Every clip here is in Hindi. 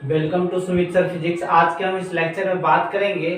Welcome to Sumit sir physics. आज के हम इस लेक्चर में बात करेंगे,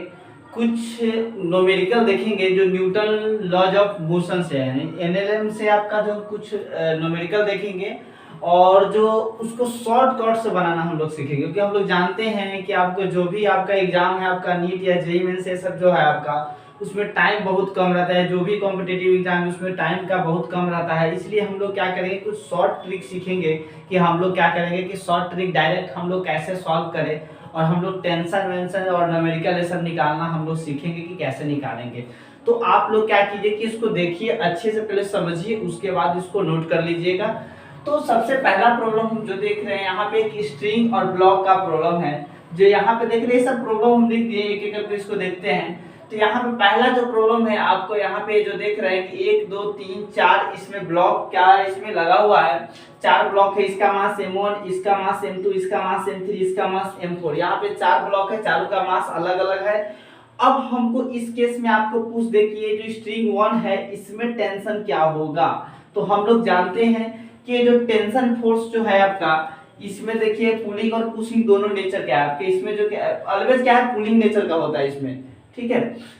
कुछ न्यूमेरिकल देखेंगे जो न्यूटन लॉज ऑफ मोशन से है, एनएलएम से आपका जो कुछ न्यूमेरिकल देखेंगे और जो उसको शॉर्टकट से बनाना हम लोग सीखेंगे। क्योंकि हम लोग जानते हैं कि आपको जो भी आपका एग्जाम है, आपका नीट या जेईई मेंस ये सब जो है आपका, उसमें टाइम बहुत कम रहता है। जो भी कॉम्पिटिटिव एग्जाम है उसमें टाइम का बहुत कम रहता है। इसलिए हम लोग क्या करेंगे, कुछ शॉर्ट ट्रिक सीखेंगे कि हम लोग क्या करेंगे कि शॉर्ट ट्रिक डायरेक्ट हम लोग कैसे सॉल्व करें, और हम लोग टेंशन वेंशन और न्यूमेरिकल ये सब निकालना हम लोग सीखेंगे कि कैसे निकालेंगे। तो आप लोग क्या कीजिए कि इसको देखिए अच्छे से, पहले समझिए, उसके बाद इसको नोट कर लीजिएगा। तो सबसे पहला प्रॉब्लम हम जो देख रहे हैं यहाँ पे एक स्ट्रिंग और ब्लॉक का प्रॉब्लम है। जो यहाँ पे देख रहे हैं सब प्रॉब्लम हम लिख दिए, एक एक करके इसको देखते हैं। तो यहाँ पे पहला जो प्रॉब्लम है आपको यहाँ पे जो देख रहे हैं कि 1 2 3 4 इसमें ब्लॉक क्या है, इसमें लगा हुआ है 4 ब्लॉक है। इसका मास m1, इसका मास m2, इसका मास m3, इसका मास m4। यहाँ पे 4 ब्लॉक है, चारों का मास अलग अलग है। अब हमको इस केस में आपको पूछ दे कि ये जो स्ट्रिंग 1 है इसमें टेंशन क्या होगा। तो हम लोग जानते हैं कि जो टेंशन फोर्स जो है आपका, इसमें देखिए पुलिंग और पुशिंग दोनों नेचर क्या है आपके, इसमें जो क्या ऑलवेज क्या है, पुलिंग नेचर का होता है इसमें, ठीक है।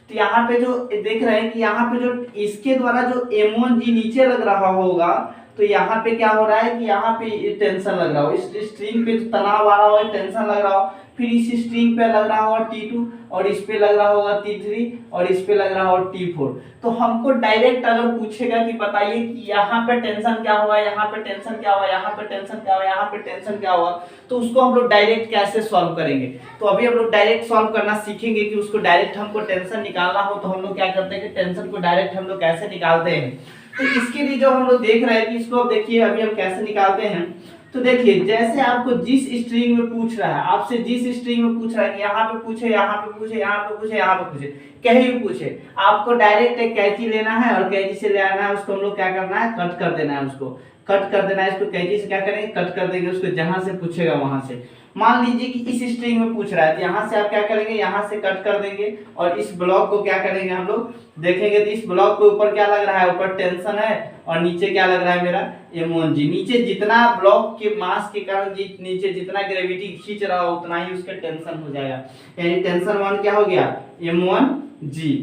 तो यहाँ पे जो देख रहे हैं कि यहाँ पे जो इसके द्वारा जो m1g नीचे लग रहा होगा, तो यहाँ पे क्या हो रहा है कि यहाँ पे टेंशन लग रहा हो, इस स्ट्रिंग पे तनाव आ रहा हो, टेंशन लग रहा हो। फिर इस स्ट्रिंग पे लग रहा होगा T2, और इस पे लग रहा होगा T3, और इस पे लग रहा होगा T4। तो हमको डायरेक्ट अगर पूछेगा कि बताइए कि यहाँ पे टेंशन क्या होगा, यहाँ पे टेंशन क्या होगा, यहाँ पे टेंशन क्या होगा, यहाँ पे टेंशन क्या होगा, तो उसको हम लोग डायरेक्ट कैसे सॉल्व करेंगे। तो अभी हम लोग डायरेक्ट सॉल्व करना सीखेंगे कि उसको डायरेक्ट हमको टेंशन निकालना हो तो हम लोग क्या करते हैं कि टेंशन को डायरेक्ट हम लोग कैसे निकालते हैं। तो इसके लिए जो हम लोग देख रहे हैं कि इसको अब देखिए अभी हम कैसे निकालते हैं। तो देखिए जैसे आपको जिस स्ट्रिंग में पूछ रहा है, आपसे जिस स्ट्रिंग में पूछ रहा है कि यहाँ पे पूछे, यहाँ पे पूछे, यहाँ पे पूछे, यहाँ पे पूछे, कहीं भी पूछे, आपको डायरेक्ट एक कैंची लेना है और कैंची से ले आना है, उसको हम लोग क्या करना है, कट कर देना है, उसको कट कर देना है। इसको कैंची से क्या करेंगे, कट कर देंगे उसको, जहां से पूछेगा वहां से। मान लीजिए कि इस स्ट्रिंग में पूछ रहा है तो यहाँ से आप क्या करेंगे, यहाँ से कट कर देंगे और इस ब्लॉक को क्या करेंगे हम लोग देखेंगे। तो इस ब्लॉक के ऊपर क्या लग रहा है, ऊपर टेंशन है, और नीचे क्या लग रहा है मेरा m1g। नीचे जितना ब्लॉक के मास के कारण नीचे जितना ग्रेविटी खींच रहा हो उतना ही उसका टेंशन हो जाएगा, यानी टेंशन 1 क्या हो गया, m1g।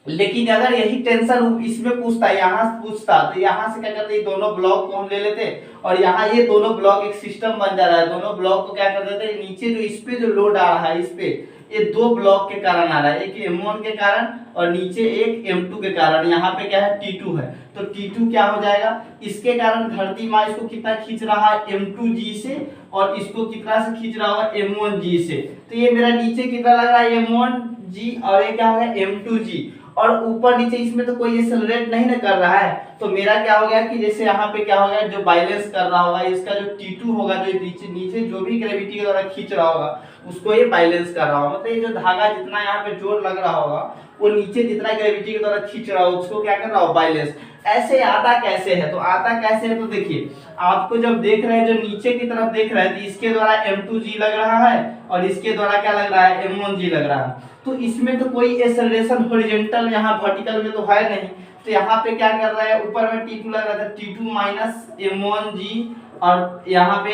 लेकिन अगर यही टेंशन इसमें पूछता, यहाँ पूछता, तो यहाँ से क्या करते, दोनों ब्लॉक को हम ले लेते और यहाँ ये दोनों ब्लॉक एक सिस्टम बन जा रहा है। दोनों ब्लॉक को क्या कर देते, नीचे जो इस पे जो लोड आ रहा है, इस पे ये 2 ब्लॉक के कारण आ रहा है, एक m1 के कारण और नीचे एक m2 के कारण। यहाँ पे क्या है, T2 है, तो T2 क्या हो जाएगा, इसके कारण धरती माँ इसको कितना खींच रहा है, m2g से, और इसको कितना से खींच रहा होगा, m1g से। तो ये मेरा नीचे कितना लग रहा है, m1g, और ये क्या होगा, m2g, और ऊपर नीचे इसमें तो कोई एक्सेलरेट नहीं ना कर रहा है। तो मेरा क्या हो गया कि जैसे यहाँ पे क्या हो गया, जो बैलेंस कर रहा होगा इसका जो T2 होगा, जो नीचे नीचे जो भी ग्रेविटी के द्वारा खींच रहा होगा उसको ये बैलेंस कर रहा होगा। मतलब ये जो धागा जितना यहाँ पे जोर लग रहा होगा वो नीचे जितना ग्रेविटी के द्वारा खींच रहा होगा उसको क्या कर रहा हो, बैलेंस। ऐसे आता कैसे है, तो आता कैसे है, तो देखिए आपको जब देख रहे हैं जो नीचे की तरफ देख रहे हैं तो इसके द्वारा m2g लग रहा है और इसके द्वारा क्या लग रहा है, m1g लग रहा है। तो इसमें तो कोई एक्सेलरेशन हॉरिजॉन्टल यहाँ वर्टिकल में तो है नहीं। तो यहाँ पे क्या कर रहा है, ऊपर में T2 लग रहा था, T2 माइनस m1g, और यहाँ पे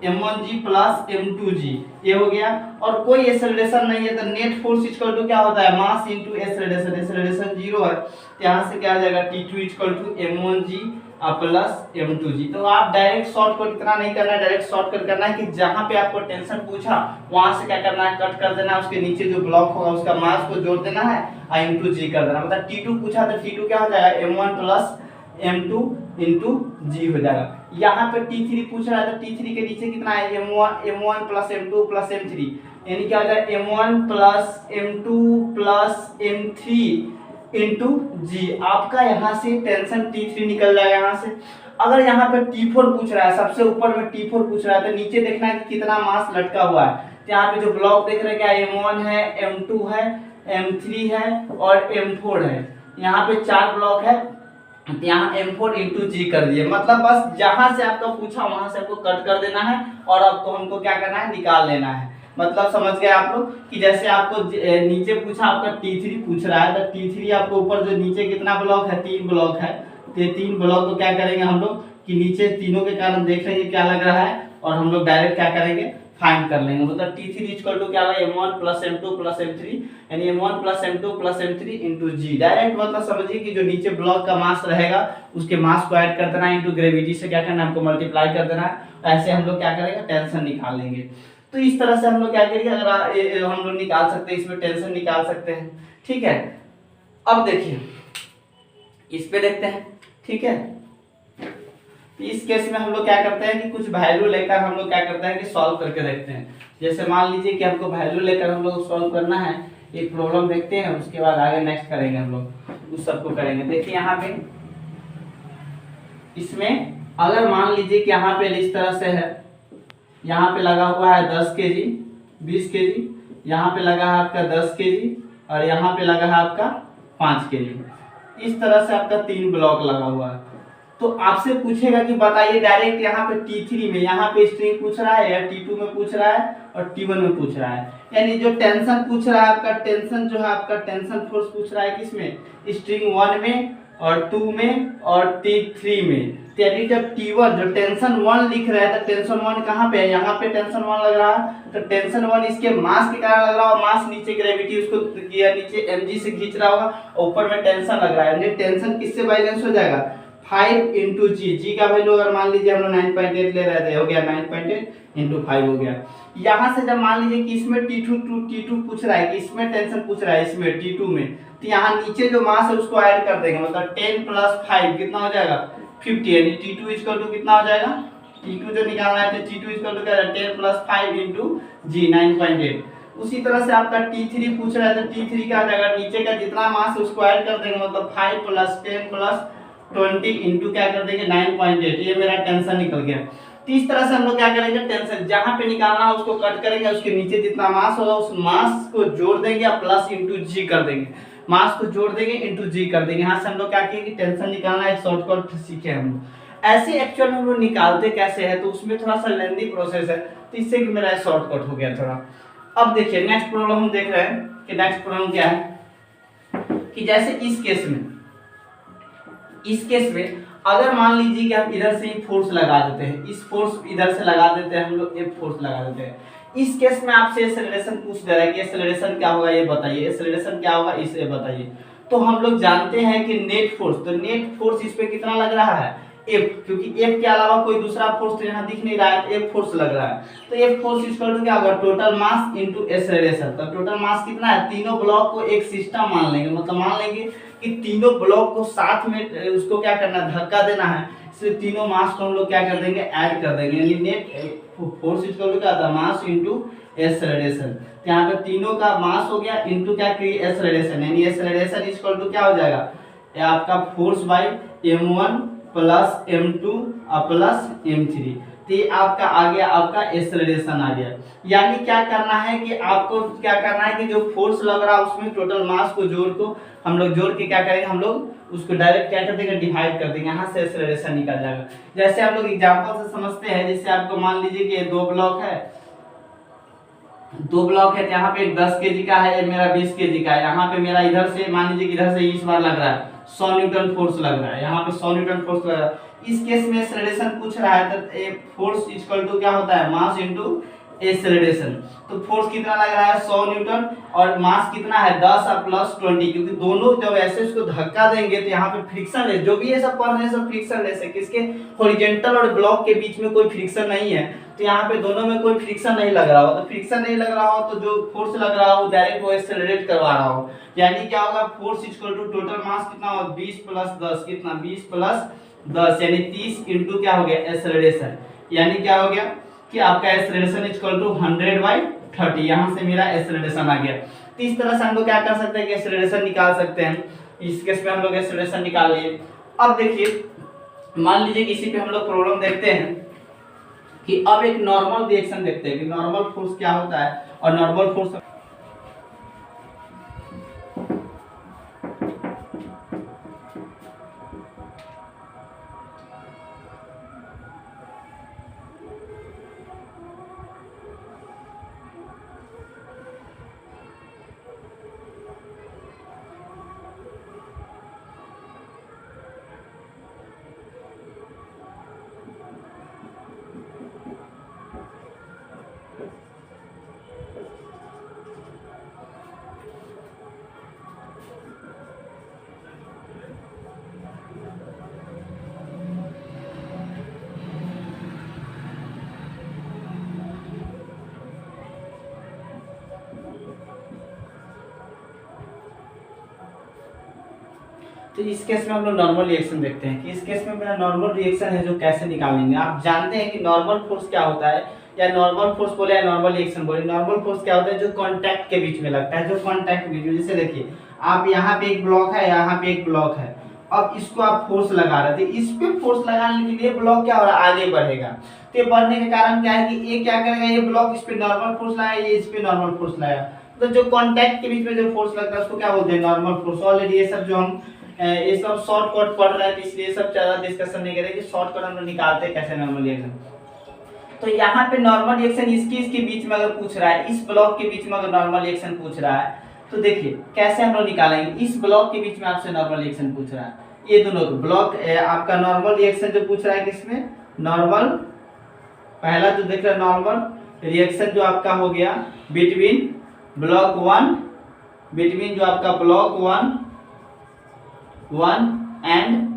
m1g प्लस m2g, ये हो गया। और कोई एक्सेलरेशन नहीं है, तो नेट फोर्स इक्वल टू क्या होता है, मास इनटू एक्सेलरेशन। एक्सेलरेशन 0 है, तो यहाँ से क्या आ जाएगा, T2 equal to m1g plus m2g। तो आप डायरेक्ट शॉर्टकट इतना नहीं करना है, डायरेक्ट शॉर्टकट करना है कि जहां पे आपको टेंशन पूछा वहां से क्या करना है, कट कर देना है, उसके नीचे जो ब्लॉक होगा उसका मास को जोड़ देना है और m2g कर देना। मतलब T2 पूछा तो T2 क्या हो जाएगा, m1 plus m2 into g हो जाएगा। यहाँ पे T3 पूछ रहा है तो T3 के नीचे कितना है, m1 plus m2 plus m3, यानी क्या हो जाएगा, m1 plus m2 plus m3 into जी। आपका यहाँ से टेंशन T3 निकल जाएगा यहाँ से। अगर यहाँ पे T4 पूछ रहा है, सबसे ऊपर में T4 पूछ रहा है, तो नीचे देखना है कि कितना मास लटका हुआ है। तो यहाँ पे जो ब्लॉक देख रहे हैं क्या, m1 है, m2 है, m3 है और m4 है। यहाँ पे 4 ब्लॉक है, यहाँ m4 इंटू जी कर दिए। मतलब बस जहां से आपका पूछा वहां से आपको कट कर देना है और आपको हमको क्या करना है, निकाल लेना है। मतलब समझ गए आप लोग कि जैसे आपको नीचे पूछा, आपका T3 पूछ रहा है, तो T3 आपको ऊपर जो नीचे कितना ब्लॉक है, 3 ब्लॉक है, तो ये 3 ब्लॉक को क्या करेंगे हम लोग कि नीचे तीनों के कारण देख रहे हैं क्या लग रहा है, और हम लोग डायरेक्ट क्या करेंगे, फाइंड कर लेंगे। मतलब T3 इक्वल टू क्या होगा m1 plus m2 plus m3, यानी m1 plus m2 plus m3 into g. Direct मतलब समझिए कि जो नीचे ब्लॉक का मास रहेगा उसके मास को ऐड कर देना है, इंटू ग्रेविटी से क्या करना है हमको मल्टीप्लाई कर देना है। ऐसे हम लोग क्या करेंगे टेंशन निकाल लेंगे। तो इस तरह से हम लोग क्या करेंगे, अगर हम लोग निकाल सकते हैं, इसमें टेंशन निकाल सकते हैं। ठीक है, अब देखिए इस पे देखते हैं। ठीक है, इस केस में हम लोग क्या करते हैं कि कुछ वैल्यू लेकर हम लोग क्या करते हैं कि सॉल्व करके देखते हैं। जैसे मान लीजिए कि हमको वैल्यू लेकर हम लोग सॉल्व करना है, एक प्रॉब्लम देखते हैं, उसके बाद आगे नेक्स्ट करेंगे हम लोग उस सबको करेंगे। देखिए यहाँ पे इसमें अगर मान लीजिए कि यहाँ पे इस तरह से है, यहाँ पे लगा हुआ है 10 केजी 20 केजी, यहाँ पे लगा है आपका 10 केजी और यहाँ पे लगा है आपका 5 केजी। इस तरह से आपका 3 ब्लॉक लगा हुआ है। तो आपसे पूछेगा कि बताइए डायरेक्ट यहाँ पे T3 में यहाँ पे स्ट्रिंग पूछ रहा है या T2 में पूछ रहा है और T1 में पूछ रहा है। यानी जो टेंशन पूछ रहा है आपका टेंशन जो है आपका टेंशन फोर्स पूछ रहा है किसमें, स्ट्रिंग 1 में और 2 में और T3 में। यानी जब T1 जो टेंशन 1 लिख रहा है तो टेंशन 1 कहाँ पे है, यहाँ पे टेंशन 1 लग रहा है। तो टेंशन 1 इसके मास के कारण लग रहा है, मास नीचे ग्रेविटी उसको नीचे mg से खींच रहा होगा, ऊपर में टेंशन लग रहा है। टेंशन किससे बैलेंस हो जाएगा 5 इंटू जी। जी का वैल्यू अगर मान लीजिए हम लोग 9.8 ले रहे थे, हो गया 9.8 इंटू 5 हो गया। यहाँ से जब मान लीजिए कि इसमें T2 पूछ रहा है कि इसमें टेंशन पूछ रहा है इसमें T2 में, तो यहाँ नीचे जो मास है उसको ऐड कर देंगे। मतलब 10 प्लस 5 कितना हो जाएगा 50, यानी T2 इक्वल टू कितना हो जाएगा, T2 जो निकालना है तो T2 इक्वल टू क्या है 10 प्लस 5 इंटू जी 9.8। उसी तरह से आपका T3 पूछ रहा है तो T3 क्या हो जाएगा, नीचे का जितना मास है उसको ऐड कर देंगे। मतलब 5 प्लस 10 प्लस 20 इंटू क्या कर देंगे 9.8। ये मेरा टेंशन निकल गया। तो इस तरह से हम लोग क्या करेंगे टेंशन जहां पे निकालना है उसको कट करेंगे, उसके नीचे जितना मास होगा उस मास को जोड़ देंगे या प्लस इंटू जी कर देंगे। मास को जोड़ देंगे इंटू जी कर देंगे। यहाँ से हम लोग क्या किए टेंशन निकालना है, शॉर्टकट सीखे हम लोग। ऐसे एक्चुअल में हम लोग निकालते कैसे है तो उसमें थोड़ा सा लेंथी प्रोसेस है, तो इससे कि मेरा शॉर्टकट हो गया थोड़ा। अब देखिए नेक्स्ट प्रॉब्लम हम देख रहे हैं कि नेक्स्ट प्रॉब्लम क्या है कि जैसे इस केस में अगर मान लीजिए कि हम इधर से ही फोर्स लगा देते हैं, इस फोर्स इधर से लगा देते हैं हम लोग, एक फोर्स लगा देते हैं। इस केस में आपसे एक्सेलरेशन पूछ दे रहा है कि एक्सेलरेशन क्या होगा ये बताइए, एक्सेलरेशन क्या होगा इसे बताइए। तो हम लोग जानते हैं कि नेट फोर्स, तो नेट फोर्स इस पे कितना लग रहा है F, क्योंकि F के अलावा कोई दूसरा फोर्स तो यहाँ दिख नहीं रहा है, तो F फोर्स लग रहा है। तो F फोर्स इक्वल टू क्या होगा टोटल मास इनटू एक्सेलरेशन। तो टोटल मास कितना है, तीनों ब्लॉक को एक सिस्टम मान लेंगे। मतलब मान लेंगे कि तीनों ब्लॉक को साथ में उसको क्या करना है धक्का देना है, इसलिए तीनों मास को हम लोग क्या कर देंगे ऐड कर देंगे। यानी नेट फोर्स इक्वल टू क्या था मास इनटू एक्सेलरेशन। तो यहाँ पे तीनों का मास हो गया इनटू क्या एक्सेलरेशन, यानी एक्सेलरेशन इक्वल टू क्या हो जाएगा ये आपका force by m1 plus m2 plus m3। तो ये आपका आ गया आपका एक्सेलरेशन आ गया। यानी क्या करना है कि आपको क्या करना है कि जो फोर्स लग रहा है उसमें टोटल मास को हम लोग जोड़ के क्या करेंगे, हम लोग उसको डायरेक्ट क्या कर देंगे डिवाइड कर देंगे, यहाँ से एक्सेलरेशन निकल जाएगा। जैसे आप लोग एग्जांपल से समझते हैं, जैसे आपको मान लीजिए कि दो ब्लॉक है तो यहाँ पे एक 10 केजी का है, मेरा 20 केजी का है। यहाँ पे मेरा इधर से मान लीजिए कि इधर से इस बार लग रहा है 100 न्यूटन फोर्स लग रहा है, यहाँ पे 100 न्यूटन फोर्स लग रहा है। इस केस में एक्सेलरेशन पूछ रहा है तो फोर्स इक्वल टू क्या होता है मास इनटू एक्सेलरेशन। तो फोर्स कितना लग रहा है 100 न्यूटन और मास कितना है 10 और प्लस 20, क्योंकि दोनों जब ऐसे इसको धक्का देंगे तो यहाँ पे फ्रिक्शन है, जो भी ये सब पढ़ रहे हैं सब फ्रिक्शन लेस है। किसके हॉरिजॉन्टल और ब्लॉक के बीच में कोई फ्रिक्शन नहीं है, तो यहाँ पे दोनों में कोई फ्रिक्शन नहीं लग रहा हो। तो फ्रिक्शन नहीं लग रहा हो तो जो फोर्स लग रहा हो डायरेक्ट वो एक्सेलरेट करवा रहा हो। यानी क्या होगा force equal to total mass कितना होगा 20 प्लस 10 कितना 20 प्लस 10 यानी 30 इंटू क्या हो गया एक्सेलरेशन। यानी क्या हो गया कि आपका एक्सेलरेशन इक्वल टू 100/30। यहाँ से मेरा एक्सेलरेशन आ गया। तो इस तरह से हम लोग क्या कर सकते हैं कि एक्सेलरेशन निकाल सकते हैं। इस केस में हम लोग एक्सेलरेशन निकाल लिए। अब देखिए मान लीजिए कि इसी पे हम लोग प्रॉब्लम देखते हैं कि अब एक नॉर्मल रिएक्शन देखते हैं कि नॉर्मल फोर्स क्या होता है। और नॉर्मल फोर्स तो इस केस में हम लोग नॉर्मल रिएक्शन देखते हैं कि इस केस में मेरा नॉर्मल रिएक्शन है जो कैसे निकालेंगे। आप जानते हैं कि नॉर्मल फोर्स क्या होता है, या नॉर्मल फोर्स बोले या नॉर्मल रिएक्शन बोले। नॉर्मल फोर्स क्या होता है, जो कांटेक्ट के बीच में लगता है, जो कांटेक्ट के बीच में, जैसे देखिए आप यहाँ पे एक ब्लॉक है, यहाँ पे एक ब्लॉक है, अब इसको आप फोर्स लगा रहे थे, इस पे फोर्स लगाने के लिए ब्लॉक क्या हो रहा है, आगे बढ़ेगा। तो ये बढ़ने के कारण क्या है कि ये क्या करेगा, ये ब्लॉक इस पे नॉर्मल फोर्स लगाएगा, ये इस पे नॉर्मल फोर्स लगाएगा। तो जो कांटेक्ट के बीच में जो फोर्स लगता है उसको क्या बोलते हैं, नॉर्मल फोर्स। ऑलरेडी ये सब जो हम ये सब शॉर्टकट पढ़ रहे हैं, इसलिए सब ज्यादा डिस्कशन नहीं करेंगे, शॉर्टकट हम लोग निकालते हैं कैसे नॉर्मल रिएक्शन। तो यहाँ पे नॉर्मल रिएक्शन इसके बीच में अगर पूछ रहा है, इस ब्लॉक के बीच में अगर नॉर्मल रिएक्शन पूछ रहा है, तो देखिए कैसे हम लोग निकालेंगे। इस ब्लॉक के बीच में आपसे नॉर्मल रिएक्शन पूछ रहा है, ये दोनों ब्लॉक आपका नॉर्मल रिएक्शन जो पूछ रहा है किसमें, नॉर्मल, पहला जो देख रहे हैं नॉर्मल रिएक्शन जो आपका हो गया बिटवीन ब्लॉक 1, बिटवीन जो आपका ब्लॉक 1 एंड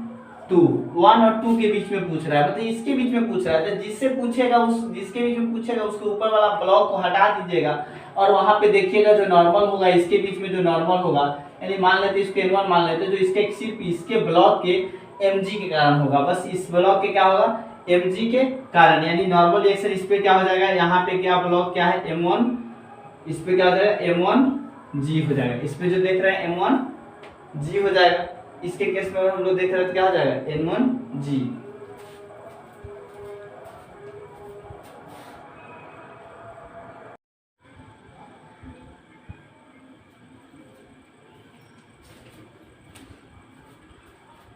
2, 1 और 2 के बीच में पूछ रहा है, मतलब इसके बीच में पूछ रहा है। तो जिससे पूछेगा जिसके बीच में पूछेगा उसके ऊपर वाला ब्लॉक को हटा दीजिएगा और वहां पे देखिएगा जो नॉर्मल होगा, इसके बीच में जो नॉर्मल होगा, यानी मान लेते इसको N1 मान लेते, जो इसके सिर्फ इसके ब्लॉक के mg के कारण होगा, बस इस ब्लॉक के क्या होगा, mg के कारण, यानी नॉर्मल रिएक्शन इस पे क्या हो जाएगा, यहाँ पे क्या ब्लॉक क्या है M1, इस पे क्या हो जाएगा M1g हो जाएगा, इस पे जो देख रहे हैं M1g हो जाएगा। इसके केस में हम लोग देख रहे हैं तो क्या हो जाएगा N1g।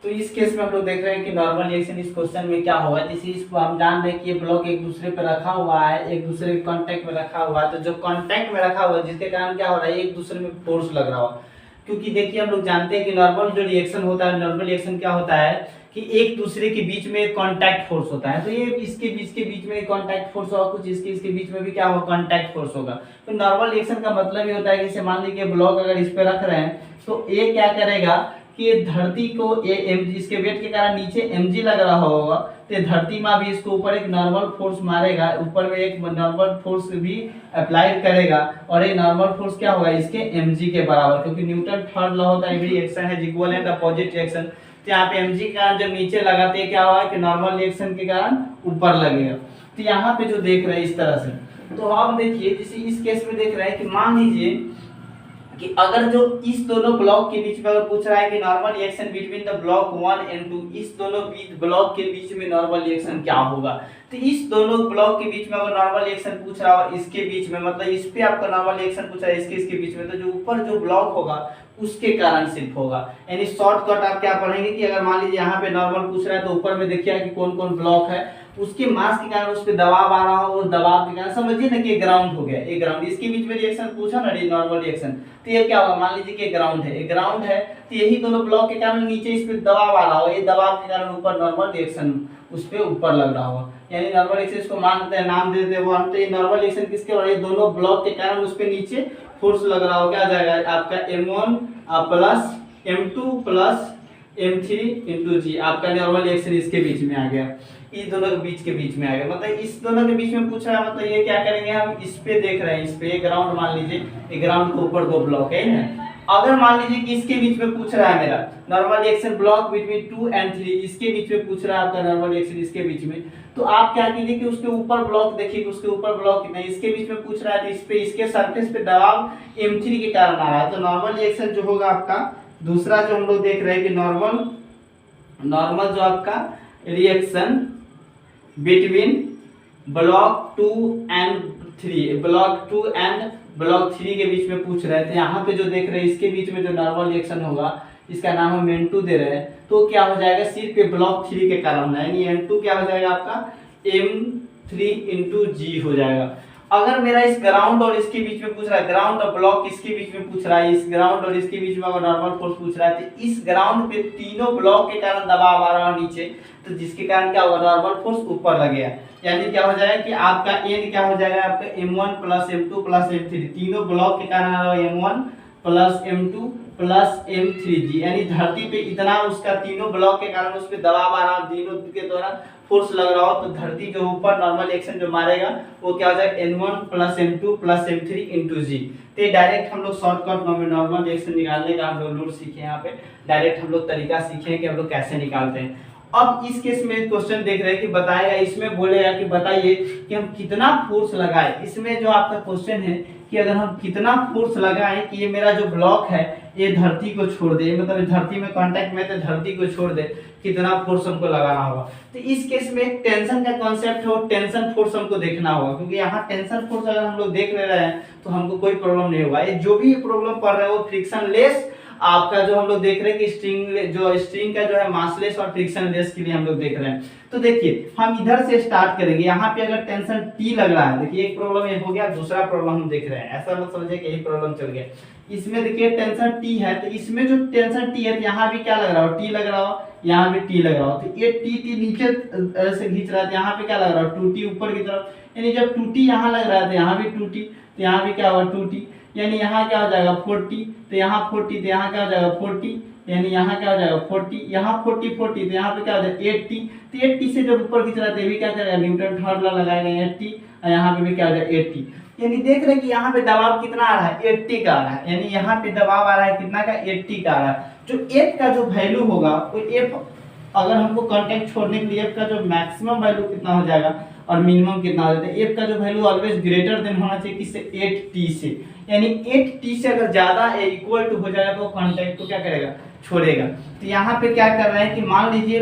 तो इस केस में हम लोग देख रहे हैं कि नॉर्मल रिएक्शन इस क्वेश्चन में क्या होगा, जैसे इसको हम जान रहे हैं कि ये ब्लॉक एक दूसरे पे रखा हुआ है, एक दूसरे के कांटेक्ट में रखा हुआ है। तो जो कांटेक्ट में रखा हुआ है जिसके कारण क्या हो रहा है, एक दूसरे में फोर्स लग रहा हो। क्योंकि देखिए हम लोग जानते हैं कि नॉर्मल जो रिएक्शन होता है, नॉर्मल रिएक्शन क्या होता है कि एक दूसरे के बीच में कांटेक्ट फोर्स होता है। तो ये इसके बीच में कांटेक्ट फोर्स होगा, कुछ इसके बीच में भी क्या होगा, कांटेक्ट फोर्स होगा। तो नॉर्मल रिएक्शन का मतलब ये होता है कि जैसे मान लीजिए ब्लॉक अगर इस पे रख रहे हैं तो ये क्या करेगा कि धरती को इसके वेट के कारण नीचे mg लग रहा होगा, तो धरती में भी इसको ऊपर एक नॉर्मल फोर्स मारेगा, ऊपर में एक नॉर्मल फोर्स भी अप्लाई करेगा, और ये नॉर्मल फोर्स क्या होगा, इसके mg के बराबर, क्योंकि न्यूटन थर्ड लॉ होता है एवरी रिएक्शन है इक्वल एंड अपोजिट रिएक्शन। तो यहाँ पे mg के कारण जब नीचे लगाते हैं क्या होगा कि नॉर्मल रिएक्शन के कारण ऊपर लगेगा। तो यहाँ पे जो देख रहे हैं इस तरह से, तो आप देखिए जैसे इस केस में देख रहे हैं कि मान लीजिए कि अगर जो इस दोनों ब्लॉक के बीच में अगर पूछ रहा है कि normal reaction between the block 1 and 2, इस दोनों ब्लॉक के बीच में नॉर्मल रिएक्शन क्या होगा। तो इस दोनों ब्लॉक के बीच में अगर नॉर्मल रिएक्शन पूछ रहा हो इसके बीच में, मतलब इस पे आपका नॉर्मल रिएक्शन पूछ रहा है इसके बीच में, तो जो ऊपर जो ब्लॉक होगा उसके कारण सिर्फ होगा। यानी शॉर्टकट आप क्या पढ़ेंगे कि अगर मान लीजिए यहाँ पे नॉर्मल पूछ रहा है तो ऊपर में देखिए कि कौन कौन ब्लॉक है, उसके मास के कारण उस पे दबाव आ रहा हो, उस दबाव के कारण समझिए ना कि ये ग्राउंड हो गया, ये ग्राउंड, इसके बीच में रिएक्शन पूछा ना नॉर्मल रिएक्शन, तो ये क्या होगा, मान लीजिए कि ग्राउंड है, ये ग्राउंड है, तो यही दोनों ब्लॉक के कारण नीचे इस पे दबाव आ रहा हो, ये दबाव के कारण ऊपर नॉर्मल रिएक्शन उस पे ऊपर लग रहा हो, यानी नॉर्मल रिएक्शन इसको मानते हैं, नाम दे देते हैं वो, तो ये नॉर्मल रिएक्शन किसके, और ये दोनों ब्लॉक के कारण उस पे नीचे फोर्स लग रहा हो, क्या आ जाएगा आपका M1 plus M2 plus M3 into जी, आपका नॉर्मल रिएक्शन इसके बीच में आ गया, इस दोनों के बीच में आ गया, मतलब इस दोनों के बीच में पूछ रहा है, मतलब ये क्या करेंगे हम इस पे देख रहे हैं, इस पे ग्राउंड मान लीजिए, ये ग्राउंड के ऊपर दो ब्लॉक है ना, अगर मान लीजिए कि इसके बीच में पूछ रहा है मेरा normal reaction block between 2 and 3, इसके बीच में पूछ रहा है आपका नॉर्मल रिएक्शन इसके बीच में, तो आप क्या कीजिए कि उसके ऊपर ब्लॉक देखिए कि उसके ऊपर ब्लॉक कितना है, इसके बीच में पूछ रहा है तो इस पे इसके सरफेस पे दबाव M3 के कारण आ रहा है, तो नॉर्मल रिएक्शन जो होगा आपका दूसरा जो हम लोग देख रहे हैं कि नॉर्मल जो आपका reaction between block 2 and 3, block 2 and block 3 के बीच में पूछ रहे थे, यहाँ पे जो देख रहे हैं इसके बीच में जो नॉर्मल रिएक्शन होगा इसका नाम हम N2 दे रहे हैं, तो क्या हो जाएगा सिर्फ ब्लॉक 3 के कारण है, यानी N2 क्या हो जाएगा आपका M3 इंटू जी हो जाएगा। अगर मेरा इस ग्राउंड और इसके बीच में पूछ रहा है, ग्राउंड और ब्लॉक इसके बीच में पूछ रहा है, इस ग्राउंड और इसके बीच में अगर नॉर्मल फोर्स पूछ रहा है, तो इस ग्राउंड पे तीनों ब्लॉक के कारण दबाव आ रहा है नीचे, तो जिसके कारण क्या होगा नॉर्मल फोर्स ऊपर लगेगा, यानी क्या हो जाएगा कि आपका एन क्या हो जाएगा आपका M1 plus M2 plus M3, तीनों ब्लॉक के कारण आ रहा है M1 plus M2 plus M3G, यानी धरती पे इतना उसका तीनों ब्लॉक के कारण उस पे दबाव आ रहा है, तीनों के द्वारा फोर्स लग रहा हो तो धरती के ऊपर नॉर्मल एक्शन जो मारेगा वो क्या हो जाएगा N1 plus M2 plus M3 into जी। तो ये डायरेक्ट हम लोग शॉर्टकट नॉर्मल रिएक्शन निकालने का हम लोग रूल सीखे, यहाँ पे डायरेक्ट हम लोग तरीका सीखे कि हम लोग कैसे निकालते हैं। अब इस केस में क्वेश्चन देख रहे हैं कि बताएगा, इसमें बोलेगा कि बताइए कि हम कितना फोर्स लगाए। इसमें जो आपका क्वेश्चन है कि अगर हम कितना फोर्स लगाएं कि ये मेरा जो ब्लॉक है ये धरती को छोड़ दे, मतलब धरती में कांटेक्ट में तो धरती को छोड़ दे, कितना फोर्स हमको लगाना होगा। तो इस केस में टेंशन का कॉन्सेप्ट हो, टेंशन फोर्स हमको देखना होगा, क्योंकि यहाँ टेंशन फोर्स अगर हम लोग देख ले रहे हैं तो हमको कोई प्रॉब्लम नहीं होगा। ये जो भी प्रॉब्लम पड़ रहा है वो फ्रिक्शन लेस आपका जो हम लोग देख रहे हैं कि स्ट्रिंग का जो है मासलेस और फ्रिक्शन लेस के लिए हम लोग देख रहे हैं। तो देखिए हम इधर से स्टार्ट करेंगे, यहाँ पे अगर टेंशन टी लग रहा है, देखिए एक प्रॉब्लम ये हो गया, दूसरा प्रॉब्लम हम देख रहे हैं, ऐसा मत समझिए कि यही प्रॉब्लम चल गया। इसमें देखिए टेंशन टी है, तो इसमें जो टेंशन टी है यहाँ भी क्या लग रहा हो, टी लग रहा हो, यहाँ भी टी लग रहा हो। तो ये टी नीचे से खींच रहा है, यहाँ पे क्या लग रहा हो, टू टी ऊपर की तरफ, यानी जब टू टी यहाँ लग रहा है तो यहाँ भी टू टी, तो यहाँ भी क्या होगा टू टी, यानी यहाँ क्या हो जाएगा 40, तो यहाँ 40, तो यहाँ क्या हो जाएगा 40, यानी यहाँ क्या हो जाएगा 40, यहाँ 40 40, तो यहाँ पे क्या हो जाएगा 80, तो 80 से जब ऊपर खींच रहा है भी क्या करेगा न्यूटन थर्ड लॉ लगाएगा 80, और यहाँ पे भी क्या हो जाएगा 80। यानी देख रहे हैं कि यहाँ पे दबाव कितना आ रहा है 80 का आ रहा है, यानी यहाँ पे दबाव आ रहा है कितना का 80 का आ रहा है। जो एफ का जो वैल्यू होगा वो एफ अगर हमको कांटेक्ट छोड़ने के लिए एफ का जो मैक्सिमम वैल्यू कितना हो जाएगा और मिनिमम कितना हो जाता है, एफ का जो वैल्यू ऑलवेज ग्रेटर देन होना चाहिए किससे 8t से, यानी 8t से अगर ज्यादा इक्वल टू हो जाएगा तो कांटेक्ट को क्या करेगा छोड़ेगा। तो यहाँ पे क्या कर रहे हैं कि मान लीजिए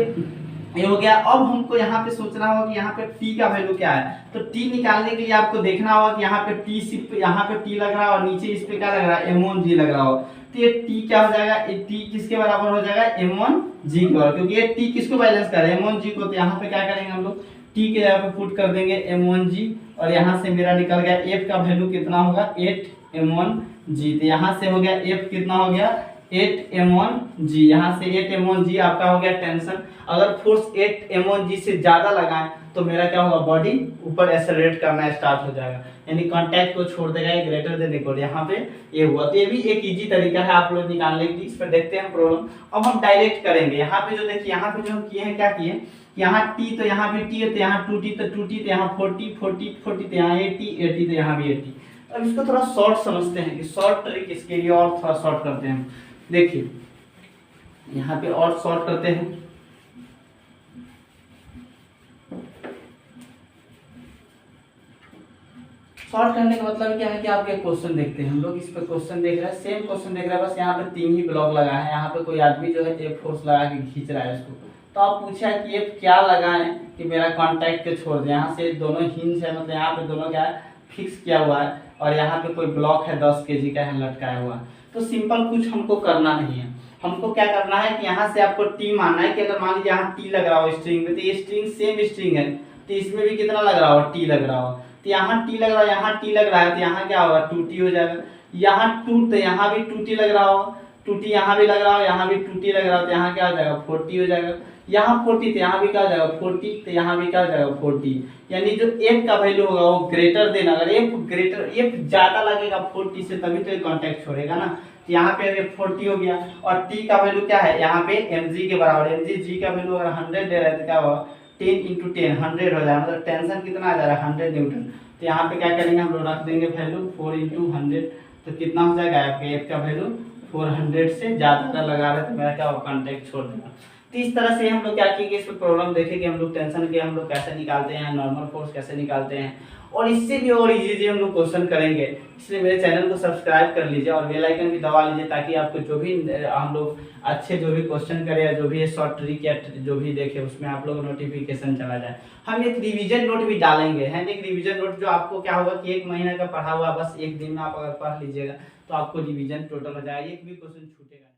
ये हो गया। अब हमको यहाँ पे सोचना होगा कि यहाँ पे t का वैल्यू क्या है, तो t निकालने के लिए आपको देखना होगा कि यहाँ पे t सिर्फ यहाँ पे t लग रहा है और नीचे इस पे क्या लग रहा है m1g लग रहा हो, तो ये t क्या हो जाएगा, ये t किसके बराबर हो जाएगा m1g के बराबर, क्योंकि ये t किसको बैलेंस कर रहा है m1g को। तो यहाँ पे क्या करेंगे हम लोग t के जगह पे पुट कर देंगे m1g, और यहाँ से मेरा निकल गया f का वैल्यू कितना होगा 8m1g, तो यहाँ से हो गया f कितना हो गया 8m1g, यहाँ से 8m1g आपका हो गया टेंशन। अगर फोर्स 8m1g से ज्यादा लगाएं तो मेरा क्या होगा बॉडी ऊपर एक्सेलरेट करना स्टार्ट हो जाएगा, यानी कांटेक्ट को छोड़ देगा ग्रेटर देन इक्वल, यहाँ पे ये हुआ। तो ये भी एक इजी तरीका है आप लोग निकालने की। इस पर देखते हैं प्रॉब्लम। अब हम डायरेक्ट करेंगे, यहाँ पे जो देखिए यहाँ पे जो हम किए हैं क्या किए, यहाँ t तो यहाँ भी t है, तो यहाँ 2t तो 2t, तो यहाँ 40 40 40, तो यहाँ 80 80, तो यहाँ भी 80। अब इसको थोड़ा शॉर्ट समझते हैं कि शॉर्ट ट्रिक इसके लिए और थोड़ा शॉर्ट करते हैं। देखिए यहाँ पे और शॉर्ट करते हैं। शॉर्ट करने का मतलब क्या है कि आपके क्वेश्चन देखते हैं हम लोग, इस पे क्वेश्चन देख रहे हैं, सेम क्वेश्चन देख रहे हैं, बस यहाँ पे 3 ही ब्लॉक लगा है। यहाँ पे कोई आदमी जो है एक फोर्स लगा के खींच रहा है इसको, तो आप पूछा है कि ये क्या लगाएं कि मेरा कांटेक्ट के छोड़ दे। यहाँ से दोनों हिंज है, मतलब यहाँ पे दोनों क्या है फिक्स किया हुआ है, और यहाँ पे कोई ब्लॉक है 10 kg का है लटकाया हुआ। तो सिंपल कुछ हमको करना नहीं है, हमको क्या करना है कि यहाँ से आपको टी मानना है कि अगर मान लीजिए यहाँ टी लग रहा हो स्ट्रिंग में, तो ये स्ट्रिंग सेम स्ट्रिंग है, तो इसमें भी कितना लग रहा हो टी लग रहा हो, तो यहाँ टी लग रहा है, यहाँ टी लग रहा है, तो यहाँ क्या होगा 2t हो जाएगा। यहाँ 2, तो यहाँ भी 2t लग रहा हो, 2t यहाँ भी लग रहा हो, यहाँ भी 2t लग रहा हो, तो यहाँ क्या हो जाएगा 40 हो जाएगा। यहाँ 40, तो यहाँ भी क्या हो जाएगा 40, तो यहाँ भी क्या हो जाएगा 40, यानी जो f का वैल्यू होगा वो ग्रेटर देन, अगर f ज्यादा लगेगा 40 से तभी तो ये कांटेक्ट छोड़ेगा ना। तो यहाँ पे 40 हो गया, और t का वैल्यू क्या है यहाँ पे mg के बराबर, mg g का वैल्यू अगर 100 दे रहा है तो क्या होगा 10 × 10 100 हो जाएगा, मतलब टेंशन कितना आ जा रहा है 100 न्यूटन। तो यहाँ पे क्या करेंगे हम लोग रख देंगे वैल्यू 4 × 100, तो कितना हो जाएगा आपके f का वैल्यू 400 से ज्यादा लगा रहे तो मेरा क्या होगा कांटेक्ट छोड़ देगा। तो इस तरह से हम लोग क्या किए इस पे प्रॉब्लम देखे कि हम लोग टेंशन के हम लोग कैसे निकालते हैं, नॉर्मल फोर्स कैसे निकालते हैं, और इससे भी और इजी हम लोग क्वेश्चन करेंगे। इसलिए मेरे चैनल को सब्सक्राइब कर लीजिए और बेल आइकन भी दबा लीजिए, ताकि आपको जो भी हम लोग अच्छे जो भी क्वेश्चन करें या जो भी शॉर्ट ट्रिक या जो भी देखे उसमें आप लोग नोटिफिकेशन चला जाए। हम एक रिवीजन नोट भी डालेंगे, है एक रिवीजन नोट जो आपको क्या होगा कि 1 महीने का पढ़ा हुआ बस एक दिन में आप अगर पढ़ लीजिएगा तो आपको रिवीजन टोटल हो जाएगा, एक भी क्वेश्चन छूटेगा।